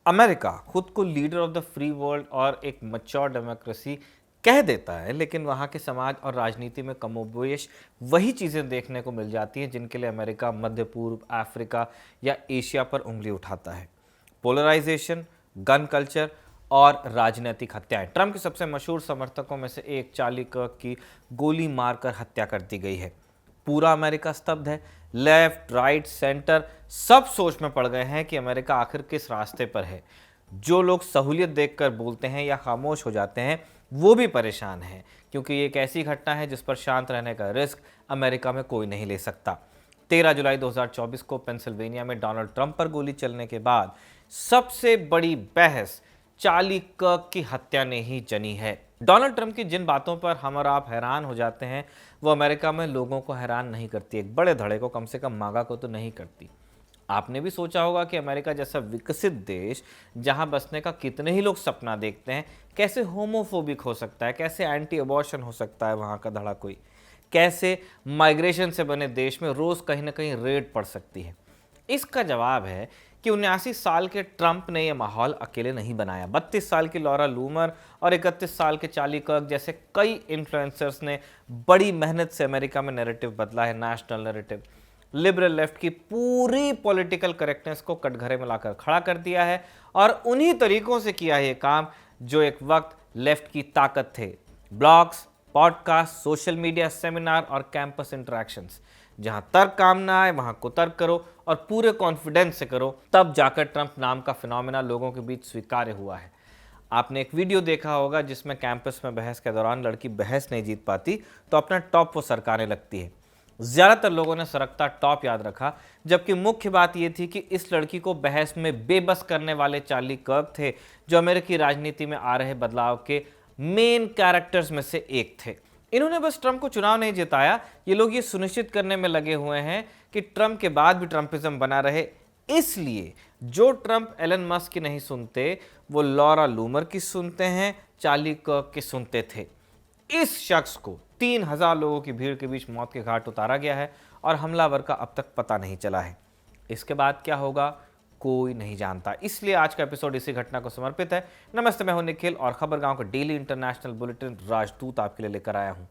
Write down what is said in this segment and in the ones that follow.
America खुद को leader of the free world और एक मैच्योर डेमोक्रेसी कह देता है, लेकिन वहाँ के समाज और राजनीति में कमोबेश वही चीज़ें देखने को मिल जाती हैं जिनके लिए अमेरिका मध्य पूर्व, अफ्रीका या एशिया पर उंगली उठाता है। पोलराइजेशन, गन कल्चर और राजनीतिक हत्याएं। ट्रंप के सबसे मशहूर समर्थकों में से एक चार्ली कर्क की गोली मारकर हत्या कर दी गई है। पूरा अमेरिका स्तब्ध है। लेफ्ट, राइट, सेंटर सब सोच में पड़ गए हैं कि अमेरिका आखिर किस रास्ते पर है। जो लोग सहूलियत देखकर बोलते हैं या खामोश हो जाते हैं वो भी परेशान हैं, क्योंकि ये एक ऐसी घटना है जिस पर शांत रहने का रिस्क अमेरिका में कोई नहीं ले सकता। 13 जुलाई 2024 को पेंसिल्वेनिया में डोनाल्ड ट्रंप पर गोली चलने के बाद सबसे बड़ी बहस चार्ली कर्क की हत्या ने ही जनी है। डोनाल्ड ट्रंप की जिन बातों पर हम और आप हैरान हो जाते हैं वो अमेरिका में लोगों को हैरान नहीं करती, एक बड़े धड़े को, कम से कम मागा को तो नहीं करती। आपने भी सोचा होगा कि अमेरिका जैसा विकसित देश जहां बसने का कितने ही लोग सपना देखते हैं, कैसे होमोफोबिक हो सकता है, कैसे एंटी अबॉर्शन हो सकता है वहां का धड़ा कोई, कैसे माइग्रेशन से बने देश में रोज कहीं ना कहीं रेड पड़ सकती है। इसका जवाब है कि 79 साल के ट्रंप ने यह माहौल अकेले नहीं बनाया। 32 साल की लॉरा लूमर और 31 साल के चार्ली कर्क जैसे कई इन्फ्लुएंसर्स ने बड़ी मेहनत से अमेरिका में नैरेटिव बदला है। नेशनल नैरेटिव, लिबरल लेफ्ट की पूरी पॉलिटिकल करेक्टनेस को कटघरे में लाकर खड़ा कर दिया है और उन्हीं तरीकों से किया है ये काम जो एक वक्त लेफ्ट की ताकत थे। Blogs, podcast, social media, seminar और कैंपस इंटरेक्शंस। जहां तर्क काम ना आए वहां कुतर्क करो और पूरे कॉन्फिडेंस से करो, तब जाकर ट्रंप नाम का फिनोमेना लोगों के बीच स्वीकार्य हुआ है। आपने एक वीडियो देखा होगा जिसमें कैंपस में बहस के दौरान लड़की बहस नहीं जीत पाती तो अपना टॉप वो सरकाने लगती है। ज्यादातर लोगों ने सरकता टॉप याद रखा, जबकि मुख्य बात यह थी कि इस लड़की को बहस में बेबस करने वाले चार्ली कर्क थे, जो अमेरिकी राजनीति में आ रहे बदलाव के मेन कैरेक्टर्स में से एक थे। इन्होंने बस ट्रंप को चुनाव नहीं जिताया, ये लोग ये सुनिश्चित करने में लगे हुए हैं कि ट्रंप के बाद भी ट्रंपिज्म बना रहे। इसलिए जो ट्रंप एलन मस्क की नहीं सुनते वो लॉरा लूमर की सुनते हैं, चार्ली कर्क की सुनते थे। इस शख्स को 3000 लोगों की भीड़ के बीच मौत के घाट उतारा गया है और हमलावर का अब तक पता नहीं चला है। इसके बाद क्या होगा कोई नहीं जानता। इसलिए आज का एपिसोड इसी घटना को समर्पित है। नमस्ते, मैं हूं निखिल और खबर गांव का डेली इंटरनेशनल बुलेटिन राजदूत आपके लिए लेकर आया हूं।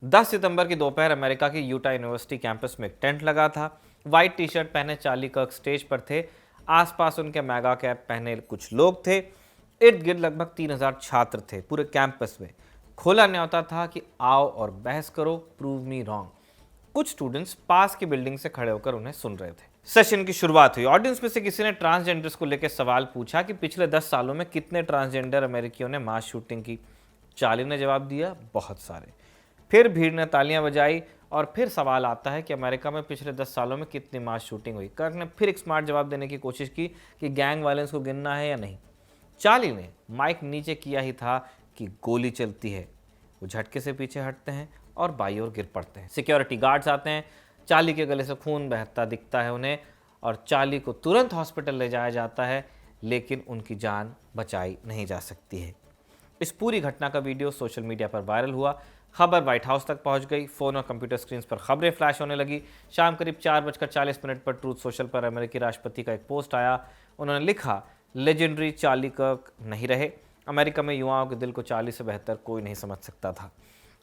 10 सितंबर की दोपहर अमेरिका की यूटा यूनिवर्सिटी कैंपस में एक टेंट लगा था। व्हाइट टी शर्ट पहने चार्ली कर्क स्टेज पर थे। आसपास उनके मैगा कैप पहने कुछ लोग थे। इर्द गिर्द लगभग 3000 छात्र थे। पूरे कैंपस में खोला न्योता था कि आओ और बहस करो, प्रूव मी रॉन्ग। कुछ स्टूडेंट्स पास की बिल्डिंग से खड़े होकर उन्हें सुन रहे थे। सेशन की शुरुआत हुई। ऑडियंस में से किसी ने ट्रांसजेंडर्स को लेकर सवाल पूछा कि पिछले 10 सालों में कितने ट्रांसजेंडर अमेरिकियों ने मास शूटिंग की। चार्ली ने जवाब दिया, बहुत सारे। फिर भीड़ ने तालियां बजाई और फिर सवाल आता है कि अमेरिका में पिछले 10 सालों में कितनी मास शूटिंग हुई। कर्क ने फिर एक स्मार्ट जवाब देने की कोशिश की कि गैंग वायलेंस को गिनना है या नहीं। चार्ली ने माइक नीचे किया ही था कि गोली चलती है। वो झटके से पीछे हटते हैं और बाई ओर गिर पड़ते हैं। सिक्योरिटी गार्ड्स आते हैं। चार्ली के गले से खून बहता दिखता है उन्हें और चार्ली को तुरंत हॉस्पिटल ले जाया जाता है, लेकिन उनकी जान बचाई नहीं जा सकती है। इस पूरी घटना का वीडियो सोशल मीडिया पर वायरल हुआ। खबर व्हाइट हाउस तक पहुंच गई। फोन और कंप्यूटर स्क्रीन पर खबरें फ्लैश होने लगी। शाम करीब 4:40 पर ट्रूथ सोशल पर अमेरिकी राष्ट्रपति का एक पोस्ट आया। उन्होंने लिखा, लेजेंडरी चार्ली कर्क नहीं रहे। अमेरिका में युवाओं के दिल को चार्ली से बेहतर कोई नहीं समझ सकता था।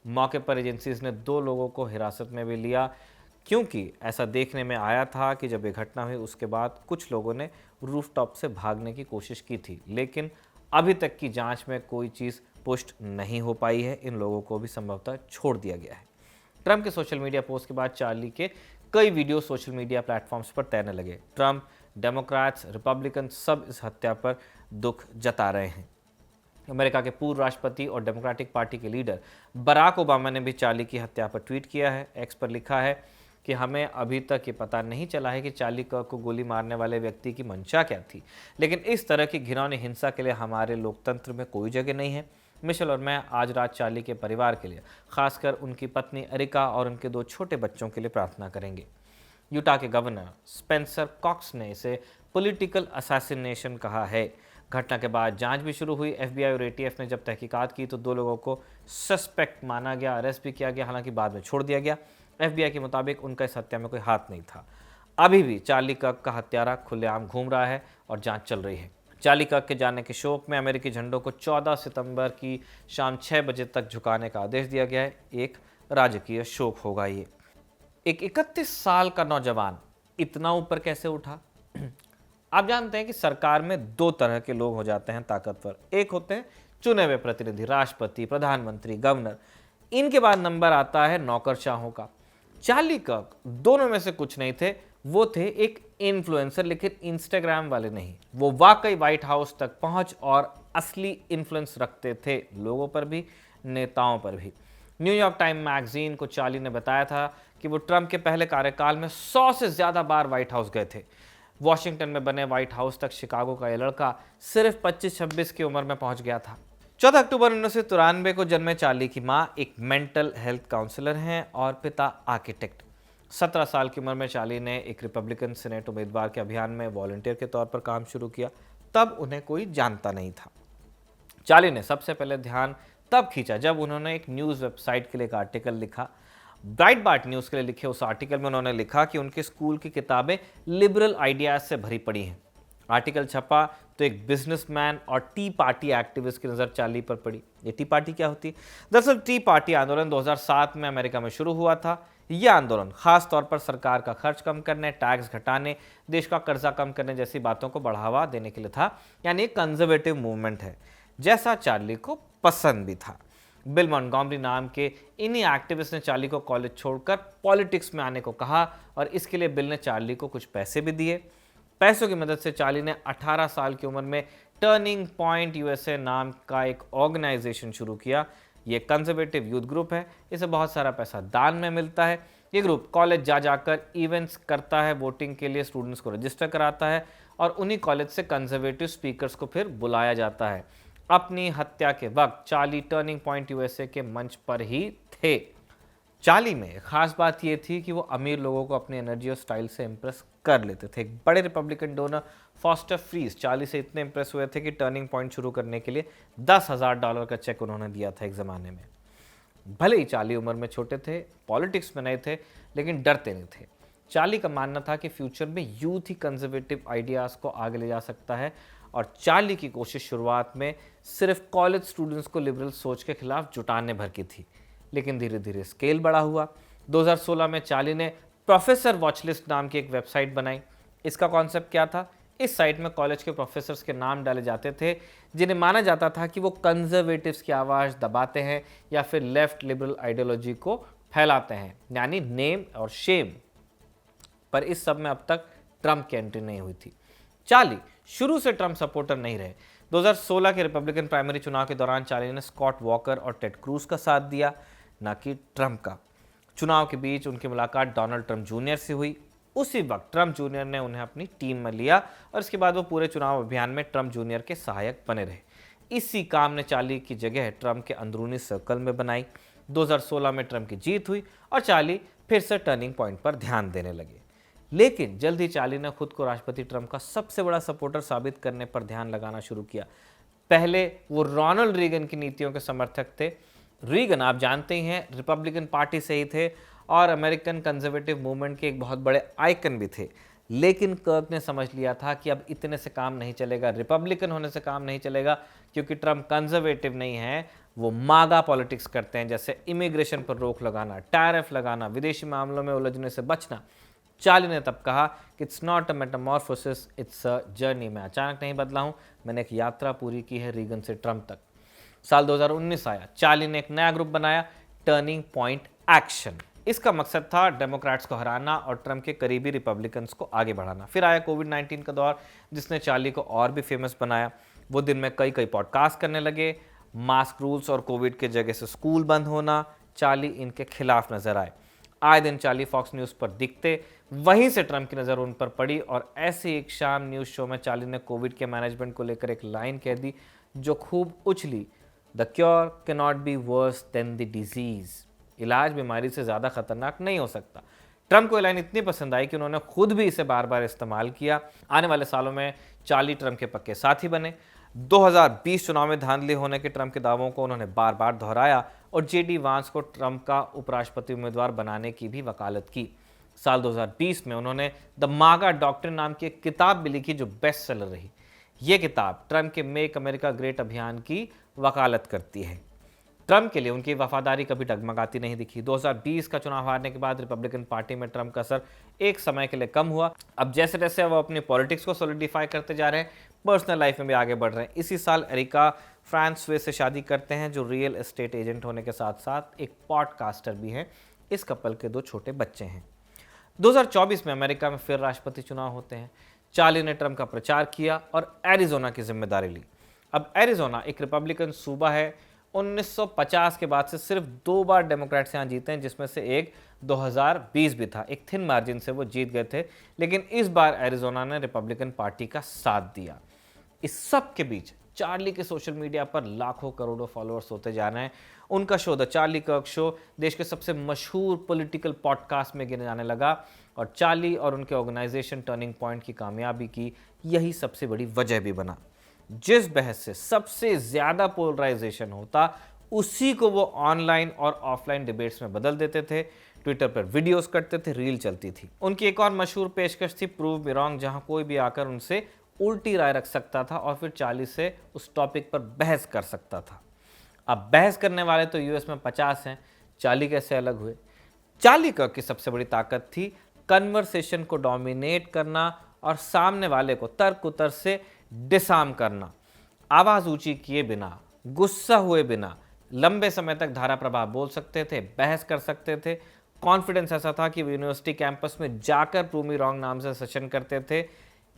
मौके पर एजेंसीज ने 2 लोगों को हिरासत में भी लिया, क्योंकि ऐसा देखने में आया था कि जब ये घटना हुई उसके बाद कुछ लोगों ने रूफटॉप से भागने की कोशिश की थी, लेकिन अभी तक की जांच में कोई चीज़ पुष्ट नहीं हो पाई है। इन लोगों को भी संभवतः छोड़ दिया गया है। ट्रंप के सोशल मीडिया पोस्ट के बाद चार्ली के कई वीडियो सोशल मीडिया प्लेटफॉर्म्स पर तैरने लगे। ट्रंप, डेमोक्रेट्स, रिपब्लिकन सब इस हत्या पर दुख जता रहे हैं। अमेरिका के पूर्व राष्ट्रपति और डेमोक्रेटिक पार्टी के लीडर बराक ओबामा ने भी चार्ली की हत्या पर ट्वीट किया है। एक्स पर लिखा है कि हमें अभी तक ये पता नहीं चला है कि चार्ली कर्क को गोली मारने वाले व्यक्ति की मंशा क्या थी, लेकिन इस तरह की घिनौनी हिंसा के लिए हमारे लोकतंत्र में कोई जगह नहीं है। मिशेल और मैं आज रात चार्ली के परिवार के लिए, खासकर उनकी पत्नी एरिका और उनके 2 छोटे बच्चों के लिए प्रार्थना करेंगे। यूटा के गवर्नर स्पेंसर कॉक्स ने इसे पॉलिटिकल असैसिनेशन कहा है। घटना के बाद जांच भी शुरू हुई। एफबीआई और एटीएफ ने जब तहकीकात की तो 2 लोगों को सस्पेक्ट माना गया, अरेस्ट भी किया गया, हालांकि बाद में छोड़ दिया गया। एफबीआई के मुताबिक उनका इस हत्या में कोई हाथ नहीं था। अभी भी चार्ली कर्क का हत्यारा खुलेआम घूम रहा है और जांच चल रही है। चार्ली कर्क के जाने के शोक में अमेरिकी झंडों को 14 सितंबर की शाम 6 बजे तक झुकाने का आदेश दिया गया है। एक राजकीय शोक होगा ये। एक 31 साल का नौजवान इतना ऊपर कैसे उठा? आप जानते हैं कि सरकार में 2 तरह के लोग हो जाते हैं ताकतवर। एक होते हैं चुने हुए प्रतिनिधि, राष्ट्रपति, प्रधानमंत्री, गवर्नर। इनके बाद नंबर आता है नौकरशाहों का। चार्ली कर्क दोनों में से कुछ नहीं थे। वो थे एक इन्फ्लुएंसर, लेकिन इंस्टाग्राम वाले नहीं। वो वाकई व्हाइट हाउस तक पहुंच और असली इन्फ्लुएंस रखते थे, लोगों पर भी, नेताओं पर भी। न्यूयॉर्क टाइम मैगजीन को चार्ली ने बताया था कि वो ट्रंप के पहले कार्यकाल में 100 से ज्यादा बार व्हाइट हाउस गए थे। वॉशिंगटन में बने व्हाइट हाउस तक शिकागो का यह लड़का सिर्फ 25-26 की उम्र में पहुंच गया था। 14 अक्टूबर 1993 को जन्मे चार्ली की मां एक मेंटल हेल्थ काउंसलर हैं और पिता आर्किटेक्ट। 17 साल की उम्र में चार्ली ने एक रिपब्लिकन सीनेट उम्मीदवार के अभियान में वॉलंटियर के तौर पर काम शुरू किया। तब उन्हें कोई जानता नहीं था। चार्ली ने सबसे पहले ध्यान तब खींचा जब उन्होंने एक न्यूज़ वेबसाइट के लिए एक आर्टिकल लिखा। ब्राइटबार्ट न्यूज़ के लिए लिखे उस आर्टिकल में उन्होंने लिखा कि उनके स्कूल की किताबें लिबरल आइडियाज से भरी पड़ी हैं। आर्टिकल छपा तो एक बिजनेसमैन और टी पार्टी एक्टिविस्ट की नज़र चार्ली पर पड़ी। ये टी पार्टी क्या होती है? दरअसल टी पार्टी आंदोलन 2007 में अमेरिका में शुरू हुआ था। यह आंदोलन खास तौर पर सरकार का खर्च कम करने, टैक्स घटाने, देश का कर्जा कम करने जैसी बातों को बढ़ावा देने के लिए था। यानी एक कंजर्वेटिव मूवमेंट है, जैसा चार्ली को पसंद भी था। बिल मॉन्टगोमरी नाम के इन्हीं एक्टिविस्ट ने चार्ली को कॉलेज छोड़कर पॉलिटिक्स में आने को कहा और इसके लिए बिल ने चार्ली को कुछ पैसे भी दिए। पैसों की मदद से चार्ली ने 18 साल की उम्र में टर्निंग पॉइंट यूएसए नाम का एक ऑर्गेनाइजेशन शुरू किया। ये कंजर्वेटिव यूथ ग्रुप है। इसे बहुत सारा पैसा दान में मिलता है। ये ग्रुप कॉलेज जा जाकर इवेंट्स करता है, वोटिंग के लिए स्टूडेंट्स को रजिस्टर कराता है और उन्हीं कॉलेज से कंजर्वेटिव स्पीकर्स को फिर बुलाया जाता है। अपनी हत्या के वक्त चार्ली टर्निंग पॉइंट यूएसए के मंच पर ही थे। चार्ली में खास बात यह थी कि वो अमीर लोगों को अपनी एनर्जी और स्टाइल से इंप्रेस कर लेते थे। एक बड़े Republican donor Foster Friess Charlie से इतने इंप्रेस हुए थे कि टर्निंग पॉइंट शुरू करने के लिए $10,000 का चेक उन्होंने दिया था एक ज़माने में। भले ही चार्ली उम्र में छोटे थे, पॉलिटिक्स में नए थे, लेकिन डरते नहीं थे। चार्ली का मानना था कि फ्यूचर में यूथ ही कंजर्वेटिव आइडियाज़ को आगे ले जा सकता है और चार्ली की कोशिश शुरुआत में सिर्फ कॉलेज स्टूडेंट्स को लिबरल सोच के खिलाफ जुटाने भर की थी, लेकिन धीरे धीरे स्केल बड़ा हुआ। 2016 में चार्ली ने प्रोफेसर वॉचलिस्ट नाम की एक वेबसाइट बनाई। इसका कॉन्सेप्ट क्या था? इस साइट में कॉलेज के प्रोफेसर्स के नाम डाले जाते थे जिन्हें माना जाता था कि वो कंजर्वेटिव्स की आवाज़ दबाते हैं या फिर लेफ्ट लिबरल आइडियोलॉजी को फैलाते हैं, यानी नेम और शेम। पर इस सब में अब तक ट्रंप की एंट्री नहीं हुई थी। चार्ली शुरू से ट्रंप सपोर्टर नहीं रहे। 2016 के रिपब्लिकन प्राइमरी चुनाव के दौरान चार्ली ने स्कॉट वॉकर और टेड क्रूज का साथ दिया, न कि ट्रंप का। चुनाव के बीच उनकी मुलाकात डोनाल्ड ट्रंप जूनियर से हुई। उसी वक्त ट्रंप जूनियर ने उन्हें अपनी टीम में लिया और इसके बाद वो पूरे चुनाव अभियान में ट्रंप जूनियर के सहायक बने रहे। इसी काम ने चार्ली की जगह ट्रंप के अंदरूनी सर्कल में बनाई। 2016 में ट्रंप की जीत हुई और चार्ली फिर से टर्निंग पॉइंट पर ध्यान देने लगे। लेकिन जल्द ही चार्ली ने खुद को राष्ट्रपति ट्रंप का सबसे बड़ा सपोर्टर साबित करने पर ध्यान लगाना शुरू किया। पहले वो रोनाल्ड रीगन की नीतियों के समर्थक थे। रीगन आप जानते ही हैं रिपब्लिकन पार्टी से ही थे और अमेरिकन कंजर्वेटिव मूवमेंट के एक बहुत बड़े आइकन भी थे। लेकिन कर्क ने समझ लिया था कि अब इतने से काम नहीं चलेगा, रिपब्लिकन होने से काम नहीं चलेगा, क्योंकि ट्रंप कंजर्वेटिव नहीं है, वो मागा पॉलिटिक्स करते हैं, जैसे इमिग्रेशन पर रोक लगाना, टैरिफ लगाना, विदेशी मामलों में उलझने से बचना। चार्ली ने तब कहा कि it's not a Metamorphosis, it's a journey. मैं अचानक नहीं बदला हूं, मैंने एक यात्रा पूरी की है रीगन से ट्रंप तक। साल 2019 आया, चार्ली ने एक नया ग्रुप बनाया, टर्निंग पॉइंट एक्शन। इसका मकसद था डेमोक्रेट्स को हराना और ट्रंप के करीबी रिपब्लिकन्स को आगे बढ़ाना। फिर आया कोविड-19 का दौर, जिसने चार्ली को और भी फेमस बनाया। वो दिन में कई पॉडकास्ट करने लगे। मास्क रूल्स और कोविड के जगह से स्कूल बंद होना, चार्ली इनके खिलाफ नजर आए। आए दिन चार्ली फॉक्स न्यूज़ पर दिखते, वहीं से ट्रंप की नज़र उन पर पड़ी और ऐसे एक शाम न्यूज़ शो में चार्ली ने कोविड के मैनेजमेंट को लेकर एक लाइन कह दी जो खूब उछली, the cure can not be worse than the disease. इलाज बीमारी से ज़्यादा खतरनाक नहीं हो सकता। ट्रंप को ये लाइन इतनी पसंद आई कि उन्होंने खुद भी इसे बार बार इस्तेमाल किया। आने वाले सालों में चार्ली ट्रंप के पक्के साथी बने। 2020 चुनाव में धांधली होने के ट्रंप के दावों को उन्होंने बार बार दोहराया और जेडी वांस को ट्रंप का उपराष्ट्रपति उम्मीदवार बनाने की भी वकालत की। साल 2020 में उन्होंने द मागा डॉक्ट्रिन नाम की एक किताब भी लिखी जो बेस्ट सेलर रही। ये किताब ट्रंप के मेक अमेरिका ग्रेट अभियान की वकालत करती है। ट्रंप के लिए उनकी वफादारी कभी डगमगाती नहीं दिखी। 2020 का चुनाव हारने के बाद रिपब्लिकन पार्टी में ट्रंप का असर एक समय के लिए कम हुआ। अब जैसे जैसे वो अपनी पॉलिटिक्स को सॉलिडिफाई करते जा रहे हैं, पर्सनल लाइफ में भी आगे बढ़ रहे हैं। इसी साल एरिका फ्रांसवे से शादी करते हैं जो रियल एस्टेट एजेंट होने के साथ साथ एक पॉडकास्टर भी हैं। इस कपल के 2 छोटे बच्चे हैं। 2024 में अमेरिका में फिर राष्ट्रपति चुनाव होते हैं। चार्ली ने ट्रंप का प्रचार किया और एरिजोना की जिम्मेदारी ली। अब एरिजोना एक रिपब्लिकन सूबा है। 1950 के बाद से सिर्फ 2 बार डेमोक्रेट्स यहाँ जीते हैं, जिसमें से एक 2020 भी था। एक थिन मार्जिन से वो जीत गए थे, लेकिन इस बार एरिजोना ने रिपब्लिकन पार्टी का साथ दिया। इस सब के बीच चार्ली के सोशल मीडिया पर लाखों करोड़ों फॉलोअर्स होते जा रहे हैं। उनका शो द चार्ली कर्क शो देश के सबसे मशहूर पॉलिटिकल पॉडकास्ट में गिने जाने लगा और चार्ली और उनके ऑर्गेनाइजेशन टर्निंग पॉइंट की कामयाबी की यही सबसे बड़ी वजह भी बना। जिस बहस से सबसे ज्यादा पोलराइजेशन होता, उसी को वो ऑनलाइन और ऑफलाइन डिबेट्स में बदल देते थे। ट्विटर पर वीडियोस करते थे, रील चलती थी। उनकी एक और मशहूर पेशकश थी प्रूव मी रॉन्ग, जहां कोई भी आकर उनसे उल्टी राय रख सकता था और फिर चार्ली से उस टॉपिक पर बहस कर सकता था। अब बहस करने वाले तो यूएस में 50 हैं, चार्ली कैसे अलग हुए? चार्ली कर्क की सबसे बड़ी ताकत थी कन्वर्सेशन को डोमिनेट करना और सामने वाले को तर्क उत्तर से डिसार्म करना। आवाज ऊंची किए बिना, गुस्सा हुए बिना लंबे समय तक धारा प्रभाव बोल सकते थे, बहस कर सकते थे। कॉन्फिडेंस ऐसा था कि वो यूनिवर्सिटी कैंपस में जाकर प्रूव मी रॉन्ग नाम से सेशन करते थे।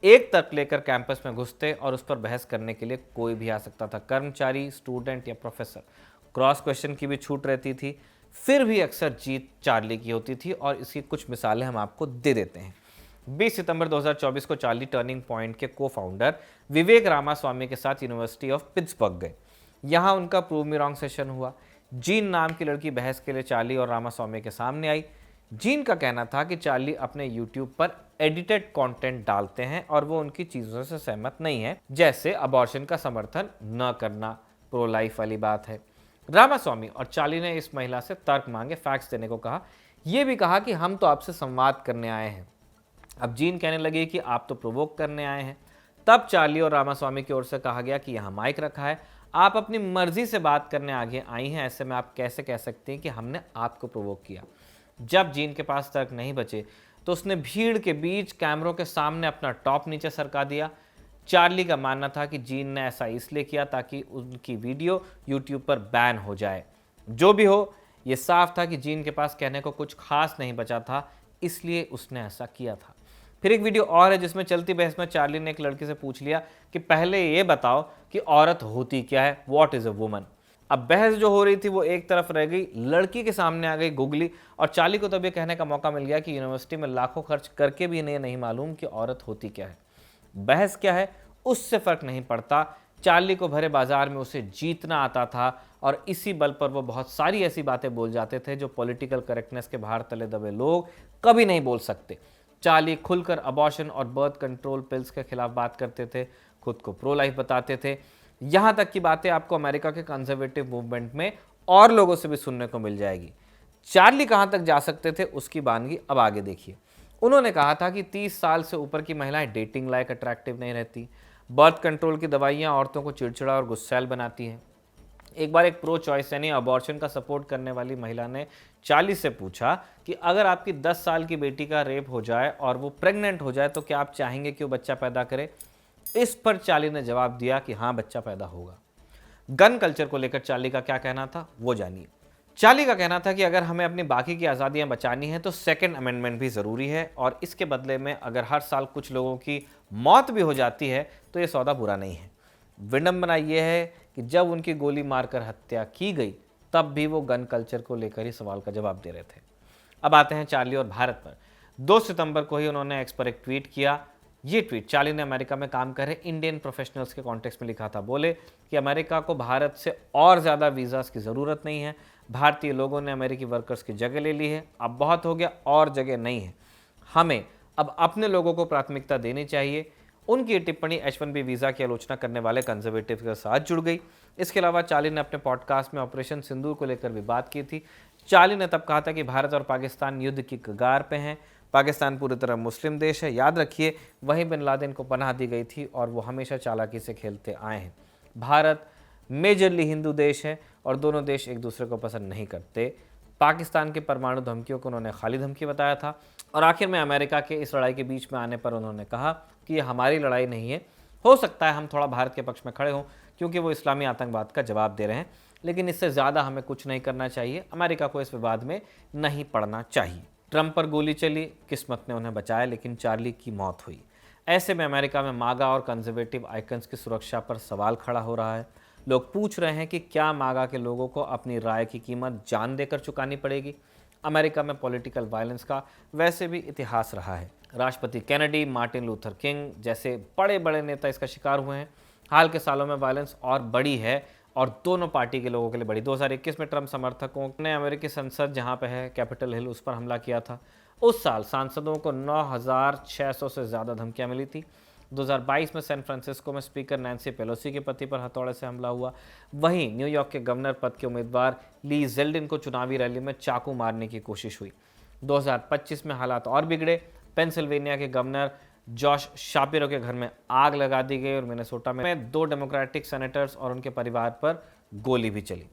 एक तर्क लेकर कैंपस में घुसते और उस पर बहस करने के लिए कोई भी आ सकता था, कर्मचारी, स्टूडेंट या प्रोफेसर। क्रॉस क्वेश्चन की भी छूट रहती थी। फिर भी अक्सर जीत चार्ली की होती थी और इसकी कुछ मिसालें हम आपको दे देते हैं। 20 सितंबर 2024 को चार्ली टर्निंग पॉइंट के को-फाउंडर विवेक रामास्वामी के साथ यूनिवर्सिटी ऑफ पिट्सबर्ग गए। यहाँ उनका प्रूव मी रॉन्ग सेशन हुआ। जीन नाम की लड़की बहस के लिए चार्ली और रामास्वामी के सामने आई। जीन का कहना था कि चार्ली अपने यूट्यूब पर एडिटेड कंटेंट डालते हैं और वो उनकी चीज़ों से सहमत नहीं है, जैसे अबॉर्शन का समर्थन न करना, प्रो लाइफ वाली बात है। रामास्वामी और चार्ली ने इस महिला से तर्क मांगे, फैक्ट्स देने को कहा। यह भी कहा कि हम तो आपसे संवाद करने आए हैं। अब जीन कहने लगी कि आप तो प्रोवोक करने आए हैं। तब चार्ली और रामास्वामी की ओर से कहा गया कि यहाँ माइक रखा है, आप अपनी मर्जी से बात करने आगे आई हैं, ऐसे में आप कैसे कह सकते हैं कि हमने आपको प्रोवोक किया। जब जीन के पास तर्क नहीं बचे तो उसने भीड़ के बीच कैमरों के सामने अपना टॉप नीचे सरका दिया। चार्ली का मानना था कि जीन ने ऐसा इसलिए किया ताकि उनकी वीडियो यूट्यूब पर बैन हो जाए। जो भी हो, यह साफ था कि जीन के पास कहने को कुछ खास नहीं बचा था, इसलिए उसने ऐसा किया था। फिर एक वीडियो और है जिसमें चलती बहस में चार्ली ने एक लड़की से पूछ लिया कि पहले ये बताओ कि औरत होती क्या है, व्हाट इज अ वुमन। अब बहस जो हो रही थी वो एक तरफ रह गई, लड़की के सामने आ गई गुगली और चार्ली को तब ये कहने का मौका मिल गया कि यूनिवर्सिटी में लाखों खर्च करके भी इन्हें नहीं मालूम कि औरत होती क्या है। बहस क्या है उससे फर्क नहीं पड़ता। चार्ली को भरे बाजार में उसे जीतना आता था और इसी बल पर वो बहुत सारी ऐसी बातें बोल जाते थे जो पॉलिटिकल करेक्टनेस के भार तले दबे लोग कभी नहीं बोल सकते। चार्ली खुलकर अबॉर्शन और बर्थ कंट्रोल पिल्स के खिलाफ बात करते थे, खुद को प्रो लाइफ बताते थे। यहाँ तक की बातें आपको अमेरिका के कंजर्वेटिव मूवमेंट में और लोगों से भी सुनने को मिल जाएगी। चार्ली कहाँ तक जा सकते थे उसकी बानगी अब आगे देखिए। उन्होंने कहा था कि 30 साल से ऊपर की महिलाएं डेटिंग लायक अट्रैक्टिव नहीं रहती। बर्थ कंट्रोल की दवाइयाँ औरतों को चिड़चिड़ा और गुस्सैल बनाती हैं। एक बार एक प्रो चॉइस यानी अबॉर्शन का सपोर्ट करने वाली महिला ने चार्ली से पूछा कि अगर आपकी 10 साल की बेटी का रेप हो जाए और वो प्रेग्नेंट हो जाए तो क्या आप चाहेंगे कि वो बच्चा पैदा करे? इस पर चार्ली ने जवाब दिया कि हाँ, बच्चा पैदा होगा। गन कल्चर को लेकर चार्ली का क्या कहना था वो जानिए। चार्ली का कहना था कि अगर हमें अपनी बाकी की आज़ादियां बचानी है तो सेकंड अमेंडमेंट भी ज़रूरी है और इसके बदले में अगर हर साल कुछ लोगों की मौत भी हो जाती है तो ये सौदा बुरा नहीं है। विडंबना यह है कि जब उनकी गोली मारकर हत्या की गई तब भी वो गन कल्चर को लेकर ही सवाल का जवाब दे रहे थे। अब आते हैं चार्ली और भारत पर। 2 सितंबर को ही उन्होंने एक्स पर एक ट्वीट किया। ये ट्वीट चार्ली ने अमेरिका में काम कर रहे इंडियन प्रोफेशनल्स के कॉन्टेक्स्ट में लिखा था। बोले कि अमेरिका को भारत से और ज़्यादा वीज़ास की ज़रूरत नहीं है। भारतीय लोगों ने अमेरिकी वर्कर्स की जगह ले ली है, अब बहुत हो गया और जगह नहीं है। हमें अब अपने लोगों को प्राथमिकता देनी चाहिए। उनकी ये टिप्पणी H1B वीज़ा की आलोचना करने वाले कंजर्वेटिव के साथ जुड़ गई। इसके अलावा चार्ली ने अपने पॉडकास्ट में ऑपरेशन सिंदूर को लेकर भी बात की थी। चार्ली ने तब कहा था कि भारत और पाकिस्तान युद्ध की कगार पे हैं। पाकिस्तान पूरी तरह मुस्लिम देश है, याद रखिए वहीं बिन लादेन को पनाह दी गई थी और वो हमेशा चालाकी से खेलते आए हैं। भारत मेजरली हिंदू देश है और दोनों देश एक दूसरे को पसंद नहीं करते। पाकिस्तान की परमाणु धमकियों को उन्होंने खाली धमकी बताया था और आखिर में अमेरिका के इस लड़ाई के बीच में आने पर उन्होंने कहा कि ये हमारी लड़ाई नहीं है। हो सकता है हम थोड़ा भारत के पक्ष में खड़े हों क्योंकि वो इस्लामी आतंकवाद का जवाब दे रहे हैं, लेकिन इससे ज़्यादा हमें कुछ नहीं करना चाहिए। अमेरिका को इस विवाद में नहीं पड़ना चाहिए। ट्रंप पर गोली चली, किस्मत ने उन्हें बचाया, लेकिन चार्ली की मौत हुई। ऐसे में अमेरिका में मागा और कंजर्वेटिव आइकन्स की सुरक्षा पर सवाल खड़ा हो रहा है। लोग पूछ रहे हैं कि क्या मागा के लोगों को अपनी राय की कीमत जान देकर चुकानी पड़ेगी। अमेरिका में पॉलिटिकल वायलेंस का वैसे भी इतिहास रहा है। राष्ट्रपति केनेडी, मार्टिन लूथर किंग जैसे बड़े बड़े नेता इसका शिकार हुए हैं। हाल के सालों में वायलेंस और बड़ी है और दोनों पार्टी के लोगों के लिए बड़ी। 2021 में ट्रंप समर्थकों ने अमेरिकी संसद जहां पे है कैपिटल हिल, उस पर हमला किया था। उस साल सांसदों को 9,600 से ज़्यादा धमकियां मिली थी। 2022 में सैन फ्रांसिस्को में स्पीकर नैन्सी पेलोसी के पति पर हथौड़े से हमला हुआ। वहीं न्यूयॉर्क के गवर्नर पद के उम्मीदवार ली जेल्डिन को चुनावी रैली में चाकू मारने की कोशिश हुई। 2025 में हालात और बिगड़े। पेंसिल्वेनिया के गवर्नर जॉश शापिरो के घर में आग लगा दी गई और मिनेसोटा में 2 डेमोक्रेटिक सेनेटर्स और उनके परिवार पर गोली भी चली।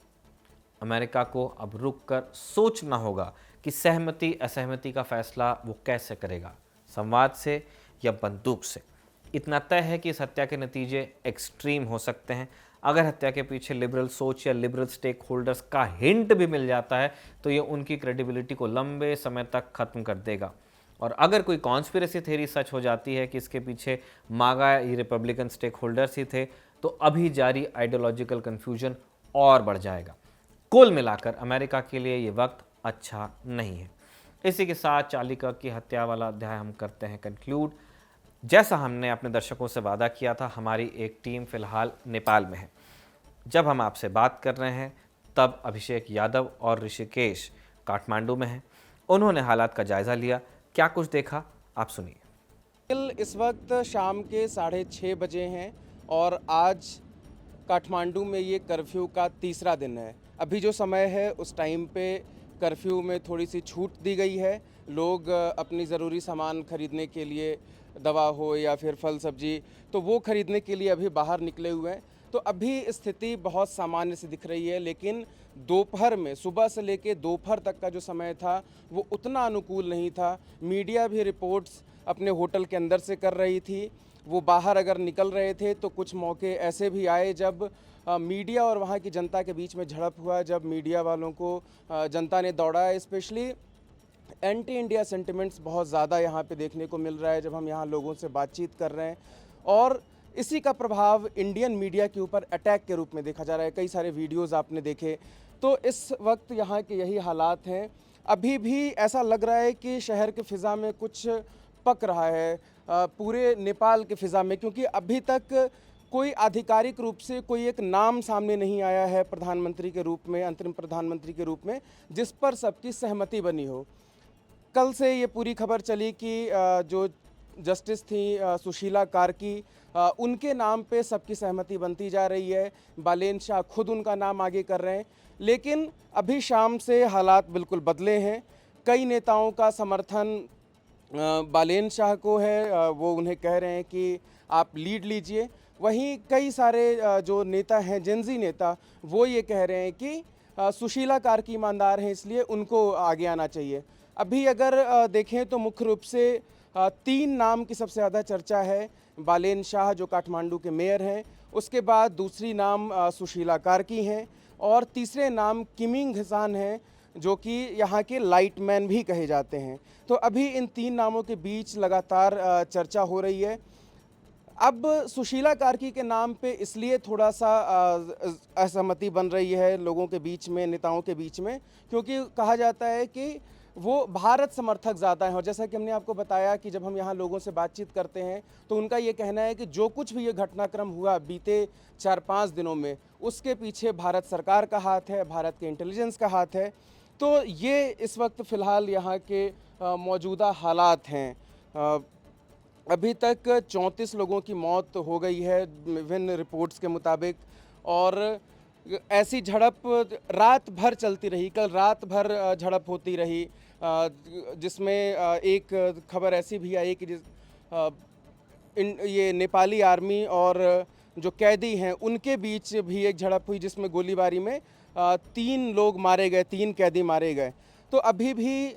अमेरिका को अब रुककर सोचना होगा कि सहमति असहमति का फैसला वो कैसे करेगा, संवाद से या बंदूक से। इतना तय है कि इस हत्या के नतीजे एक्सट्रीम हो सकते हैं। अगर हत्या के पीछे लिबरल सोच या लिबरल स्टेक होल्डर्स का हिंट भी मिल जाता है तो ये उनकी क्रेडिबिलिटी को लंबे समय तक खत्म कर देगा। और अगर कोई कॉन्स्पिरेसी थ्योरी सच हो जाती है कि इसके पीछे मागा या रिपब्लिकन स्टेक होल्डर्स ही थे, तो अभी जारी आइडियोलॉजिकल कन्फ्यूजन और बढ़ जाएगा। कुल मिलाकर अमेरिका के लिए ये वक्त अच्छा नहीं है। इसी के साथ चार्ली कर्क की हत्या वाला अध्याय हम करते हैं कंक्लूड। जैसा हमने अपने दर्शकों से वादा किया था, हमारी एक टीम फिलहाल नेपाल में है। जब हम आपसे बात कर रहे हैं तब अभिषेक यादव और ऋषिकेश काठमांडू में हैं। उन्होंने हालात का जायजा लिया। क्या कुछ देखा, आप सुनिए। इस वक्त शाम के 6:30 बजे हैं और आज काठमांडू में ये कर्फ्यू का तीसरा दिन है। अभी जो समय है उस टाइम पे कर्फ्यू में थोड़ी सी छूट दी गई है। लोग अपनी ज़रूरी सामान खरीदने के लिए, दवा हो या फिर फल सब्जी, तो वो खरीदने के लिए अभी बाहर निकले हुए हैं। तो अभी स्थिति बहुत सामान्य सी दिख रही है, लेकिन दोपहर में, सुबह से लेके दोपहर तक का जो समय था वो उतना अनुकूल नहीं था। मीडिया भी रिपोर्ट्स अपने होटल के अंदर से कर रही थी। वो बाहर अगर निकल रहे थे तो कुछ मौके ऐसे भी आए जब मीडिया और वहाँ की जनता के बीच में झड़प हुआ, जब मीडिया वालों को जनता ने दौड़ाया। स्पेशली एंटी इंडिया सेंटिमेंट्स बहुत ज़्यादा यहाँ पे देखने को मिल रहा है जब हम यहाँ लोगों से बातचीत कर रहे हैं, और इसी का प्रभाव इंडियन मीडिया के ऊपर अटैक के रूप में देखा जा रहा है। कई सारे वीडियोस आपने देखे। तो इस वक्त यहाँ के यही हालात हैं। अभी भी ऐसा लग रहा है कि शहर के फ़िज़ा में कुछ पक रहा है, पूरे नेपाल के फ़िज़ा में, क्योंकि अभी तक कोई आधिकारिक रूप से कोई एक नाम सामने नहीं आया है प्रधानमंत्री के रूप में, अंतरिम प्रधानमंत्री के रूप में, जिस पर सबकी सहमति बनी हो। कल से ये पूरी खबर चली कि जो जस्टिस थी सुशीला कार्की, उनके नाम पे सबकी सहमति बनती जा रही है। बालेन शाह खुद उनका नाम आगे कर रहे हैं, लेकिन अभी शाम से हालात बिल्कुल बदले हैं। कई नेताओं का समर्थन बालेन शाह को है, वो उन्हें कह रहे हैं कि आप लीड लीजिए। वहीं कई सारे जो नेता हैं, जेनजी नेता, वो ये कह रहे हैं कि सुशीला कार्की ईमानदार हैं, इसलिए उनको आगे आना चाहिए। अभी अगर देखें तो मुख्य रूप से 3 नाम की सबसे ज़्यादा चर्चा है। बालेन शाह जो काठमांडू के मेयर हैं, उसके बाद दूसरी नाम सुशीला कार्की हैं, और तीसरे नाम किमिंग घिसान हैं जो कि यहाँ के लाइटमैन भी कहे जाते हैं। तो अभी इन 3 नामों के बीच लगातार चर्चा हो रही है। अब सुशीला कार्की के नाम पे इसलिए थोड़ा सा असहमति बन रही है लोगों के बीच में, नेताओं के बीच में, क्योंकि कहा जाता है कि वो भारत समर्थक ज़्यादा हैं। और जैसा कि हमने आपको बताया कि जब हम यहाँ लोगों से बातचीत करते हैं तो उनका ये कहना है कि जो कुछ भी ये घटनाक्रम हुआ बीते 4-5 दिनों में, उसके पीछे भारत सरकार का हाथ है, भारत के इंटेलिजेंस का हाथ है। तो ये इस वक्त फ़िलहाल यहाँ के मौजूदा हालात हैं। अभी तक 34 लोगों की मौत हो गई है विभिन्न रिपोर्ट्स के मुताबिक। और ऐसी झड़प रात भर चलती रही, कल रात भर झड़प होती रही, जिसमें एक खबर ऐसी भी आई कि अ, ये नेपाली आर्मी और जो कैदी हैं उनके बीच भी एक झड़प हुई, जिसमें गोलीबारी में 3 लोग मारे गए, 3 कैदी मारे गए। तो अभी भी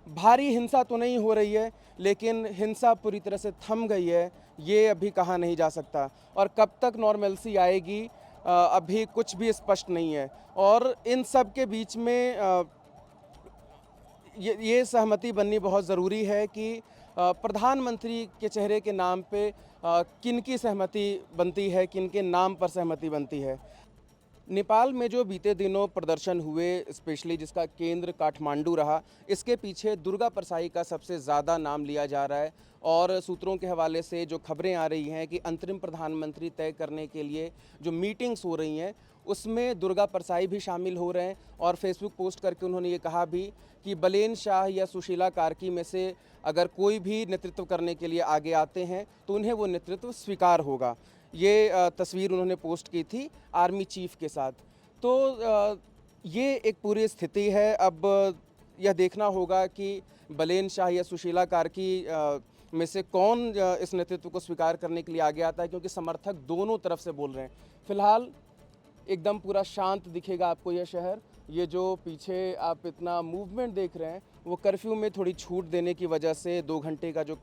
भारी हिंसा तो नहीं हो रही है, लेकिन हिंसा पूरी तरह से थम गई है, ये अभी कहा नहीं जा सकता। और कब तक नॉर्मलसी आएगी अभी कुछ भी स्पष्ट नहीं है। और इन सब के बीच में ये सहमति बननी बहुत ज़रूरी है कि प्रधानमंत्री के चेहरे के नाम पे किनकी सहमति बनती है, किनके नाम पर सहमति बनती है। नेपाल में जो बीते दिनों प्रदर्शन हुए, स्पेशली जिसका केंद्र काठमांडू रहा, इसके पीछे दुर्गा परसाई का सबसे ज़्यादा नाम लिया जा रहा है। और सूत्रों के हवाले से जो खबरें आ रही हैं कि अंतरिम प्रधानमंत्री तय करने के लिए जो मीटिंग्स हो रही हैं, उसमें दुर्गा परसाई भी शामिल हो रहे हैं। और फेसबुक पोस्ट करके उन्होंने ये कहा भी कि बलेन शाह या सुशीला कार्की में से अगर कोई भी नेतृत्व करने के लिए आगे आते हैं तो उन्हें वो नेतृत्व स्वीकार होगा। ये तस्वीर उन्होंने पोस्ट की थी आर्मी चीफ के साथ। तो ये एक पूरी स्थिति है। अब यह देखना होगा कि बलेन शाह या सुशीला कार्की में से कौन इस नेतृत्व को स्वीकार करने के लिए आगे आता है, क्योंकि समर्थक दोनों तरफ से बोल रहे हैं। फिलहाल एकदम पूरा शांत दिखेगा आपको यह शहर। ये जो पीछे आप इतना मूवमेंट देख रहे हैं, वो कर्फ्यू में थोड़ी छूट देने की वजह से 2 घंटे का जो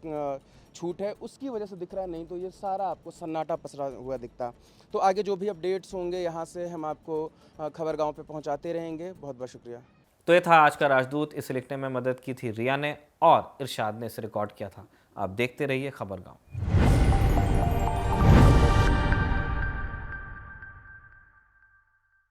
छूट है उसकी वजह से दिख रहा है, नहीं तो ये सारा आपको सन्नाटा पसरा हुआ दिखता। तो आगे जो भी अपडेट्स होंगे यहाँ से हम आपको खबरगांव पे पहुँचाते रहेंगे। बहुत बहुत शुक्रिया। तो ये था आज का राजदूत। इसे लिखने में मदद की थी रिया ने और इरशाद ने इसे रिकॉर्ड किया था। आप देखते रहिए खबरगांव।